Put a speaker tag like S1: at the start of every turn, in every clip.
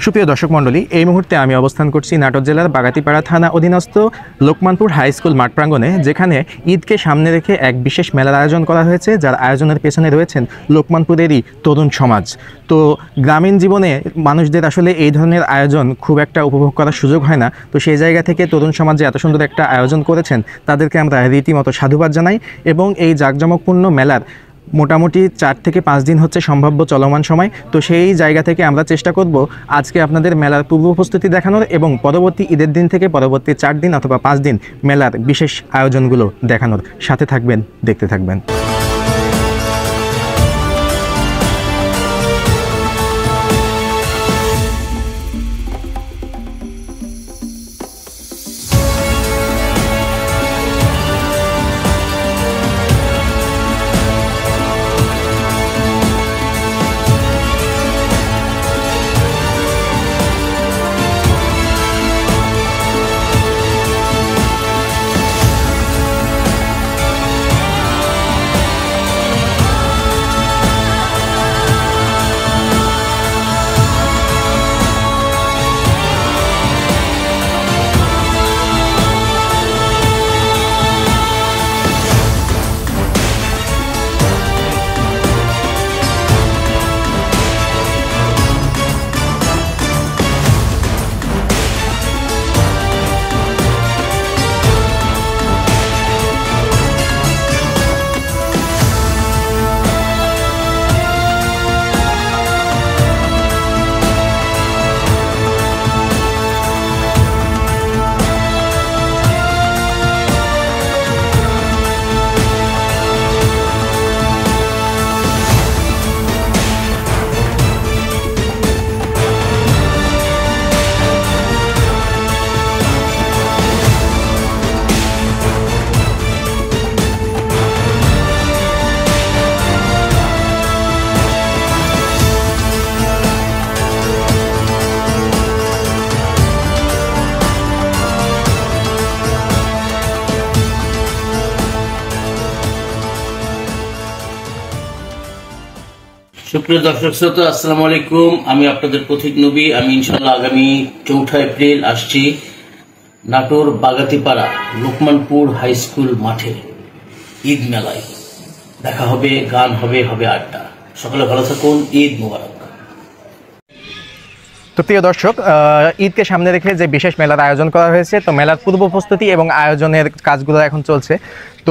S1: সুপ্রিয় দর্শক মণ্ডলী, এই মুহূর্তে আমি অবস্থান করছি নাটোর জেলার বাগাতিপাড়া থানা অধীনস্থ লোকমানপুর হাই স্কুল মাঠ প্রাঙ্গণে, যেখানে ঈদকে সামনে রেখে এক বিশেষ মেলার আয়োজন করা হয়েছে, যার আয়োজনের পেছনে রয়েছেন লোকমানপুরেরই তরুণ সমাজ। তো গ্রামীণ জীবনে মানুষদের আসলে এই ধরনের আয়োজন খুব একটা উপভোগ করার সুযোগ হয় না। তো সেই জায়গা থেকে তরুণ সমাজ যে এত সুন্দর একটা আয়োজন করেছেন, তাদেরকে আমরা রীতিমতো সাধুবাদ জানাই। এবং এই জাঁকজমকপূর্ণ মেলার মোটামুটি 4 থেকে 5 দিন হচ্ছে সম্ভাব্য চলমান সময়। তো সেই জায়গা থেকে আমরা চেষ্টা করব আজকে আপনাদের মেলার পূর্ব প্রস্তুতি দেখানোর এবং পরবর্তী ঈদের দিন থেকে পরবর্তী 4 দিন অথবা 5 দিন মেলার বিশেষ আয়োজনগুলো দেখানোর। সাথে থাকবেন, দেখতে থাকবেন।
S2: সুপ্রিয় দর্শক শ্রোতা, আসসালামু আলাইকুম। আমি আপনাদের পথিক নবী। আমি ইনশাআল্লাহ আগামী 4 এপ্রিল আসছি নাটোর বাগাতিপাড়া লোকমানপুর হাই স্কুল মাঠে ঈদ মেলায়। দেখা হবে, গান হবে, হবে আড্ডা। সকলে ভালো থাকুন। ঈদ মোবারক।
S1: তো প্রিয় দর্শক, ঈদকে সামনে রেখে যে বিশেষ মেলার আয়োজন করা হয়েছে, তো মেলার পূর্ব প্রস্তুতি এবং আয়োজনের কাজগুলো এখন চলছে।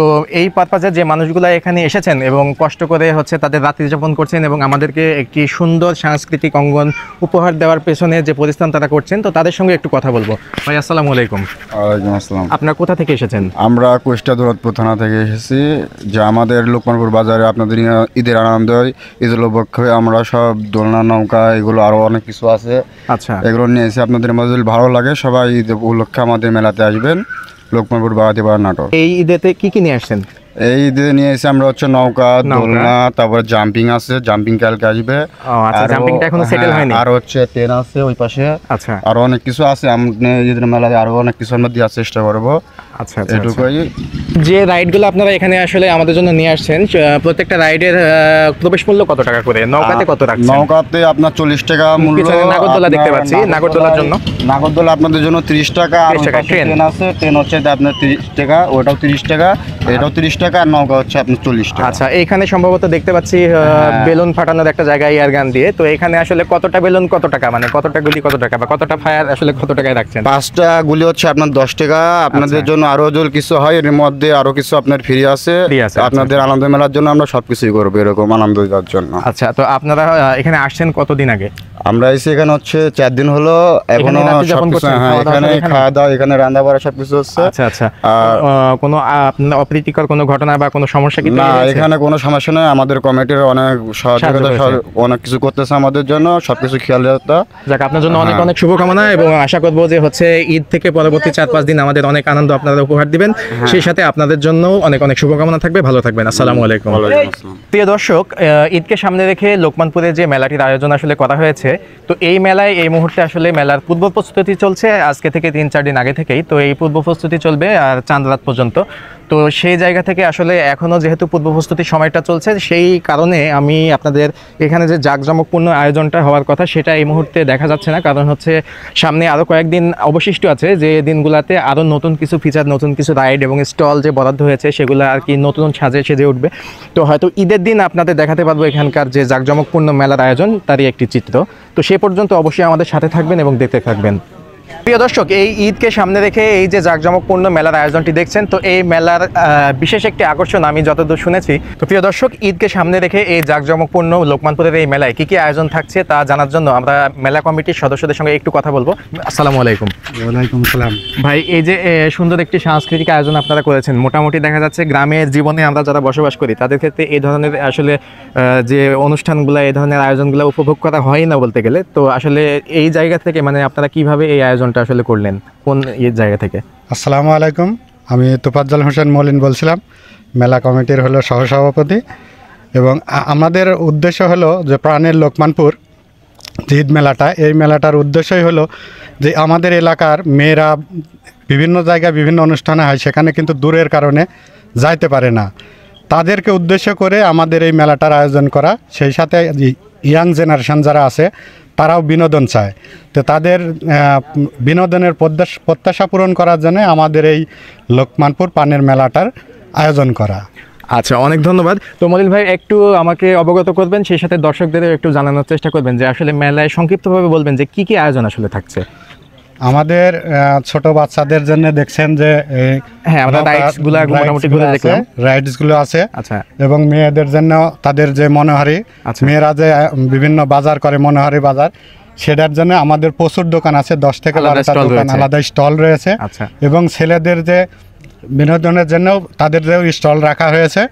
S1: তো এই পারপাজে যে মানুষগুলো এখানে এসেছেন এবং কষ্ট করে হচ্ছে তাদের রাত্রি যাপন করছেন এবং আমাদেরকে একটি সুন্দর সাংস্কৃতিক অঙ্গন উপহার দেওয়ার পেছনে যে পরিশ্রম তারা করছেন, তো তাদের সঙ্গে একটু কথা বলবো। ভাই আসসালামু আলাইকুম।
S3: ওয়ালাইকুম আসসালাম।
S1: আপনার কোথা থেকে এসেছেন?
S3: আমরা কুষ্টিয়া দৌলতপুর থানা থেকে এসেছি। যে আমাদের লোকমানপুর বাজারে আপনাদের ঈদের আনন্দ, ঈদের উপলক্ষে আমরা সব দোলনা, নৌকা, এগুলো আরো অনেক কিছু আছে।
S1: আচ্ছা,
S3: এগুলো নিয়ে এসে আপনাদের মাঝে ভালো লাগে, সবাই ঈদ উপলক্ষে আমাদের মেলাতে আসবেন। লোকমানপুর বাগাতিপাড়া নাটক।
S1: এই ঈদেতে কি কি নিয়ে আসছেন?
S3: এই ঈদে নিয়ে এসে আমরা হচ্ছে নৌকা, দোলনা, তারপরে জাম্পিং আছে, জাম্পিং কালকে আসবে।
S1: আচ্ছা, জাম্পিংটা এখনো সেটেল হয়নি।
S3: আর হচ্ছে ট্রেন আছে ওই পাশে।
S1: আচ্ছা,
S3: আরো অনেক কিছু আছে। আমরা ঈদের মেলায় আরো অনেক কিছু আমরা দেওয়ার চেষ্টা করবো।
S1: আচ্ছা,
S3: এটুকুই।
S1: যে রাইডগুলো আপনারা এখানে আসলে আমাদের জন্য নিয়ে আসছেন, প্রত্যেকটা রাইডের প্রবেশ মূল্য কত টাকা করে? নৌকাতে কত রাখছেন?
S3: নৌকাতে আপনার 40 টাকা মূল্য।
S1: নাগরদোলা দেখতে পাচ্ছি, নাগরদোলার জন্য
S3: নাগরদোলা আপনাদের জন্য 30 টাকা। আর ট্রেন আছে, ট্রেন হচ্ছে আপনার 30 টাকা, ওটাও 30 টাকা, এটাও 30 টাকা, আর নৌকা হচ্ছে আপনার 40 টাকা।
S1: আচ্ছা, এইখানে সম্ভবত দেখতে পাচ্ছি বেলুন ফাটানোর একটা জায়গা এয়ার গান দিয়ে। তো এখানে আসলে কতটা বেলুন কত টাকা, মানে কতটা গুলি কত টাকা, বা কতটা ফায়ার আসলে কত টাকায় রাখছেন?
S3: 5টা গুলি হচ্ছে আপনার 10 টাকা। আপনাদের জন্য আরো যদি কিছু হয়, এর মধ্যে আরো কিছু আপনার ফ্রি আছে। আপনাদের আনন্দ মেলার জন্য আমরা সবকিছুই করবো, এরকম আনন্দ দেওয়ার জন্য।
S1: আচ্ছা, তো আপনারা এখানে আসছেন কতদিন আগে?
S3: আমরা এসে এখানে হচ্ছে 4 দিন হলো। এখনো এখানে খাওয়া দাওয়া, এখানে রান্না বাড়া সবকিছু হচ্ছে।
S1: আচ্ছা আচ্ছা, কোনো অপ্রীতিকর কোনো ঘটনা বা কোনো সমস্যা কি?
S3: না, এখানে কোনো সমস্যা নেই। আমাদের কমিটির অনেক সহযোগিতা, অনেক কিছু করতেছে আমাদের জন্য, সবকিছু খেয়াল রাখতে।
S1: যাক, আপনার জন্য অনেক অনেক শুভকামনা এবং আশা করবো যে হচ্ছে ঈদ থেকে পরবর্তী 4-5 দিন আমাদের অনেক আনন্দ আপনারা উপহার দিবেন। সেই সাথে আপনাদের জন্য অনেক অনেক শুভকামনা থাকবে। ভালো থাকবেন। আসসালামু আলাইকুম। প্রিয় দর্শক, ঈদকে সামনে রেখে লোকমানপুরে যে মেলাটির আয়োজন আসলে করা হয়েছে, তো এই মেলায় এই মুহূর্তে আসলে মেলার পূর্ব প্রস্তুতি চলছে আজকে থেকে 3-4 দিন আগে থেকেই। তো এই পূর্ব প্রস্তুতি চলবে আর চাঁদ রাত পর্যন্ত। তো সেই জায়গা থেকে আসলে এখনও যেহেতু পূর্ব প্রস্তুতির সময়টা চলছে, সেই কারণে আমি আপনাদের এখানে যে জাঁকজমকপূর্ণ আয়োজনটা হওয়ার কথা সেটা এই মুহূর্তে দেখা যাচ্ছে না। কারণ হচ্ছে সামনে আরও কয়েকদিন অবশিষ্ট আছে, যে দিনগুলোতে আরও নতুন কিছু ফিচার, নতুন কিছু রাইড এবং স্টল যে বরাদ্দ হয়েছে সেগুলো আর কি নতুন সেজে উঠবে। তো হয়তো ঈদের দিন আপনাদের দেখাতে পারবো এখানকার যে জাঁকজমকপূর্ণ মেলার আয়োজন তারই একটি চিত্র। তো সে পর্যন্ত অবশ্যই আমাদের সাথে থাকবেন এবং দেখতে থাকবেন। প্রিয় দর্শক, এই ঈদকে সামনে রেখে এই যে জাঁকজমকপূর্ণ মেলার আয়োজনটি দেখছেন, তো এই মেলার বিশেষ একটি আকর্ষণ আমি যতদূর শুনেছি। তো প্রিয় দর্শক, ঈদকে সামনে রেখে এই জাঁকজমকপূর্ণ লোকমানপুরের এই মেলায় কী কী আয়োজন থাকছে তা জানার জন্য আমরা মেলা কমিটির সদস্যদের সঙ্গে একটু কথা বলবো। আসসালামু আলাইকুম।
S4: ওয়ালাইকুম আসসালাম।
S1: ভাই, এই যে সুন্দর একটি সাংস্কৃতিক আয়োজন আপনারা করেছেন, মোটামুটি দেখা যাচ্ছে গ্রামের জীবনে আমরা যারা বসবাস করি তাদের ক্ষেত্রে এই ধরনের আসলে যে অনুষ্ঠানগুলো, এই ধরনের আয়োজনগুলো উপভোগ করা হয় না বলতে গেলে। তো আসলে এই জায়গা থেকে মানে আপনারা কিভাবে এই আয়োজনটা আসলে করলেন, কোন জায়গা থেকে?
S4: আসসালামু আলাইকুম, আমি তোফাজ্জল হোসেন মলিন বলছিলাম, মেলা কমিটির হলো সহসভাপতি। এবং আমাদের উদ্দেশ্য হলো যে প্রাণের লোকমানপুর যে ঈদ মেলাটা, এই মেলাটার উদ্দেশ্যই হলো যে আমাদের এলাকার মেয়েরা বিভিন্ন জায়গায় বিভিন্ন অনুষ্ঠানে হয়, সেখানে কিন্তু দূরের কারণে যাইতে পারে না। তাদেরকে উদ্দেশ্য করে আমাদের এই মেলাটার আয়োজন করা। সেই সাথে ইয়াং জেনারেশন যারা আছে তারাও বিনোদন চায়, তো তাদের বিনোদনের প্রত্যাশা পূরণ করার জন্য আমাদের এই লোকমানপুর পানের মেলাটার আয়োজন করা।
S1: আচ্ছা, অনেক ধন্যবাদ। তো মলিন ভাই, একটু আমাকে অবগত করবেন, সেই সাথে দর্শকদেরও একটু জানানোর চেষ্টা করবেন যে আসলে মেলায় সংক্ষিপ্তভাবে বলবেন যে কী কী আয়োজন আসলে থাকছে।
S4: আমাদের ছোট বাচ্চাদের জন্য দেখছেন যে
S1: হ্যাঁ, আমরা রাইডসগুলো মোটামুটি ঘুরে দেখলাম,
S4: রাইডসগুলো আছে।
S1: আচ্ছা।
S4: এবং মেয়েদের জন্য তাদের যে মনোহারি, মেয়েরা যে বিভিন্ন বাজার করে, মনোহারি বাজার, সেটার জন্য আমাদের প্রচুর দোকান আছে, 10 থেকে 12টা দোকান, আলাদা স্টল রয়েছে।
S1: আচ্ছা।
S4: এবং ছেলেদের যে বিনোদনের জন্য তাদের যে স্টল রাখা হয়েছে।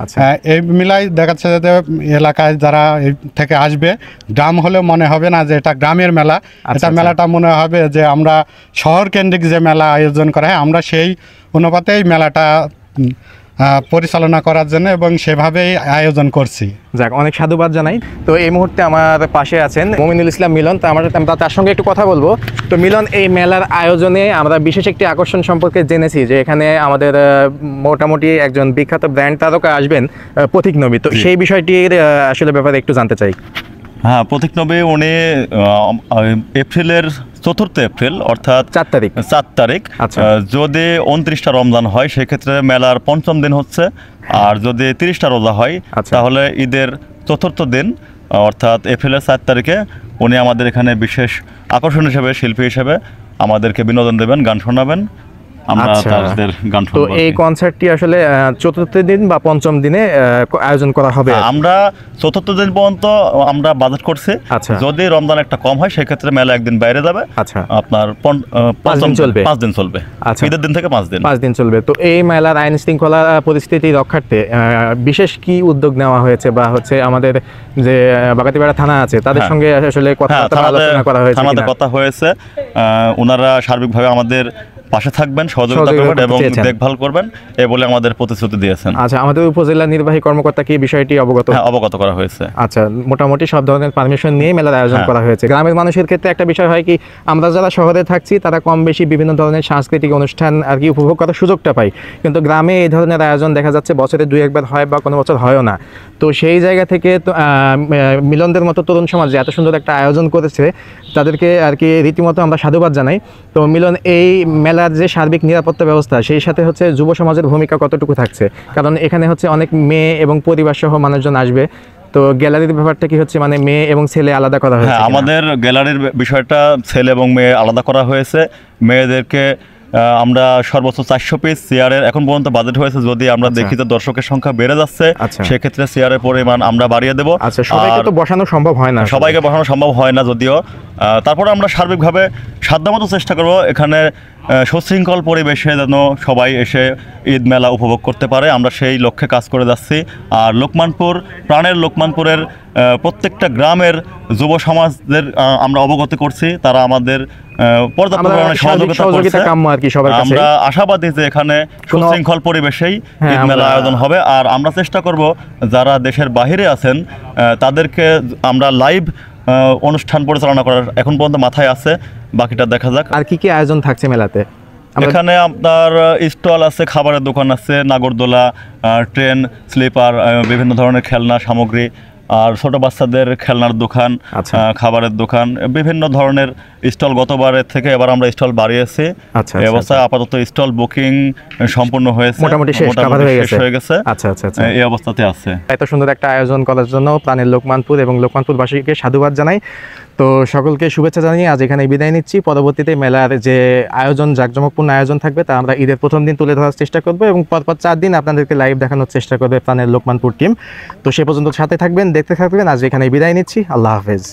S1: আচ্ছা।
S4: এই মেলায় দেখাচ্ছে যে এলাকায় যারা এই থেকে আসবে, গ্রাম হলেও মনে হবে না যে এটা গ্রামের মেলা। এটা মেলাটা মনে হবে যে আমরা শহর কেন্দ্রিক যে মেলা আয়োজন করা হয়, আমরা সেই অনুপাতেই মেলাটা পরিচালনা করার জন্য এবং সেভাবেই আয়োজন করছি।
S1: যাক, অনেক সাধুবাদ জানাই। তো এই মুহূর্তে আমার পাশে আছেন মমিনুল ইসলাম মিলন। তো আমরা তার সঙ্গে একটু কথা বলবো। তো মিলন, এই মেলার আয়োজনে আমরা বিশেষ একটি আকর্ষণ সম্পর্কে জেনেছি যে এখানে আমাদের মোটামুটি একজন বিখ্যাত ব্র্যান্ড তারকা আসবেন, পথিক নবী। তো সেই বিষয়টির আসলে ব্যাপারে একটু জানতে চাই।
S5: হ্যাঁ, পথিক নবী উনি এপ্রিলের 4 এপ্রিল অর্থাৎ 4 তারিখ, যদি 29টা রমজান হয় সেক্ষেত্রে মেলার 5ম দিন হচ্ছে। আর যদি 30টা রোজা হয় তাহলে ঈদের 4র্থ দিন অর্থাৎ এপ্রিলের 4 তারিখে উনি আমাদের এখানে বিশেষ আকর্ষণ হিসেবে, শিল্পী হিসেবে আমাদেরকে বিনোদন দেবেন, গান শোনাবেন।
S1: তো এই কনসার্টটি আসলে 4র্থ দিন বা 5ম দিনে আয়োজন করা হবে।
S5: আমরা 4র্থ দিন পর্যন্ত আমরা বাজেট করছি। যদি রমজান একটা কম হয় সেক্ষেত্রে মেলা একদিন বাইরে যাবে।
S1: আচ্ছা,
S5: আপনার 5 দিন চলবে। ঈদের দিন থেকে 5 দিন
S1: চলবে। তো এই মেলার আইন শৃঙ্খলা পরিস্থিতি রক্ষার্থে বিশেষ কি উদ্যোগ নেওয়া হয়েছে, বা হচ্ছে আমাদের যে বাগাতিপাড়া থানা আছে তাদের সঙ্গে আসলে আলোচনা করা হয়েছে?
S5: থানাতে কথা হয়েছে, ওনারা সার্বিকভাবে আমাদের পাশে থাকবেন, সহযোগিতা করবেন এবং দেখভাল করবেন এই বলে আমাদের প্রতিশ্রুতি দিয়েছেন।
S1: আচ্ছা, আমাদের উপজেলা নির্বাহী কর্মকর্তা কি বিষয়টি
S5: অবগত করা হয়েছে?
S1: আচ্ছা, মোটামুটি সব ধরনের পারমিশন নিয়ে মেলার আয়োজন করা হয়েছে। গ্রামের মানুষের ক্ষেত্রে একটা বিষয় হয় কি, আমরা যারা শহরে থাকছি তারা কম বেশি বিভিন্ন ধরনের সাংস্কৃতিক অনুষ্ঠান আর কি উপভোগ করার সুযোগটা পাই, কিন্তু গ্রামে এই ধরনের আয়োজন দেখা যাচ্ছে বছরে 2-1 বার হয় বা কোনো বছর হয়ও না। তো সেই জায়গা থেকে তো মিলনদের মতো তরুণ সমাজ যে এত সুন্দর একটা আয়োজন করেছে তাদেরকে আর কি রীতিমতো আমরা সাধুবাদ জানাই। তো মিলন, এই মেলার যে সার্বিক নিরাপত্তা ব্যবস্থা, সেই সাথে হচ্ছে যুব সমাজের ভূমিকা কতটুকু থাকছে? কারণ এখানে হচ্ছে অনেক মেয়ে এবং পরিবার সহ মানুষজন আসবে। তো গ্যালারির ব্যাপারটা কি হচ্ছে, মানে মেয়ে এবং ছেলে আলাদা করা হয়েছে?
S5: আমাদের গ্যালারির বিষয়টা ছেলে এবং মেয়ে আলাদা করা হয়েছে। মেয়েদেরকে আমরা সর্বোচ্চ 400 পিস চেয়ারের এখন পর্যন্ত বাজেট হয়েছে। যদি আমরা দেখি যে দর্শকের সংখ্যা বেড়ে যাচ্ছে সেক্ষেত্রে চেয়ারের পরিমাণ আমরা বাড়িয়ে দেবো।
S1: সবাইকে তো বসানো সম্ভব হয় না,
S5: সবাইকে বসানো সম্ভব হয় না যদিও। তারপরে আমরা সার্বিকভাবে সাধ্যমতো চেষ্টা করব এখানে সুশৃঙ্খল পরিবেশে যেন সবাই এসে ঈদ মেলা উপভোগ করতে পারে, আমরা সেই লক্ষ্যে কাজ করে যাচ্ছি। আর লোকমানপুর, প্রাণের লোকমানপুরের প্রত্যেকটা গ্রামের যুব সমাজদের আমরা অবগত করছি, তারা আমাদের পর্যাপ্ত পরিমাণে সহযোগিতা করছে। আমরা আশাবাদী যে এখানে সুশৃঙ্খল পরিবেশেই ঈদ মেলা আয়োজন হবে। আর আমরা চেষ্টা করব যারা দেশের বাহিরে আছেন তাদেরকে আমরা লাইভ অনুষ্ঠান পরিচালনা করার এখন পর্যন্ত মাথায় আছে, বাকিটা দেখা যাক।
S1: আর কি কি আয়োজন থাকছে মেলাতে?
S5: এখানে আপনার স্টল আছে, খাবারের দোকান আছে, নাগরদোলা, ট্রেন, স্লিপার, বিভিন্ন ধরনের খেলনা সামগ্রী, আর ছোট বাচ্চাদের খেলনার দোকান,
S1: আচ্ছা।
S5: খাবারের দোকান, বিভিন্ন ধরনের স্টল। গতবারের থেকে এবার আমরা স্টল বাড়িয়েছি।
S1: আচ্ছা,
S5: এই অবস্থায় আপাতত স্টল বুকিং সম্পূর্ণ হয়েছে,
S1: মোটামুটি শেষ, cover হয়ে
S5: শেষ হয়ে গেছে।
S1: আচ্ছা আচ্ছা আচ্ছা।
S5: এই অবস্থাতে আছে।
S1: এত সুন্দর একটা আয়োজন করার জন্য প্রাণের লোকমানপুর এবং লোকমানপুরবাসীকে সাধুবাদ জানাই। তো সকলকে শুভেচ্ছা জানিয়ে আজ এখানে বিদায় নিচ্ছি। পরবর্তীতে মেলার যে আয়োজন, জাঁকজমকপূর্ণ আয়োজন থাকবে তা আমরা ঈদের প্রথম দিন তুলে ধরার চেষ্টা করবো এবং পরপর 4 দিন আপনাদেরকে লাইভ দেখানোর চেষ্টা করবে প্রাণের লোকমানপুর টিম। তো সে পর্যন্ত সাথে থাকবেন, দেখতে থাকবেন। আজ এখানে বিদায় নিচ্ছি। আল্লাহ হাফেজ।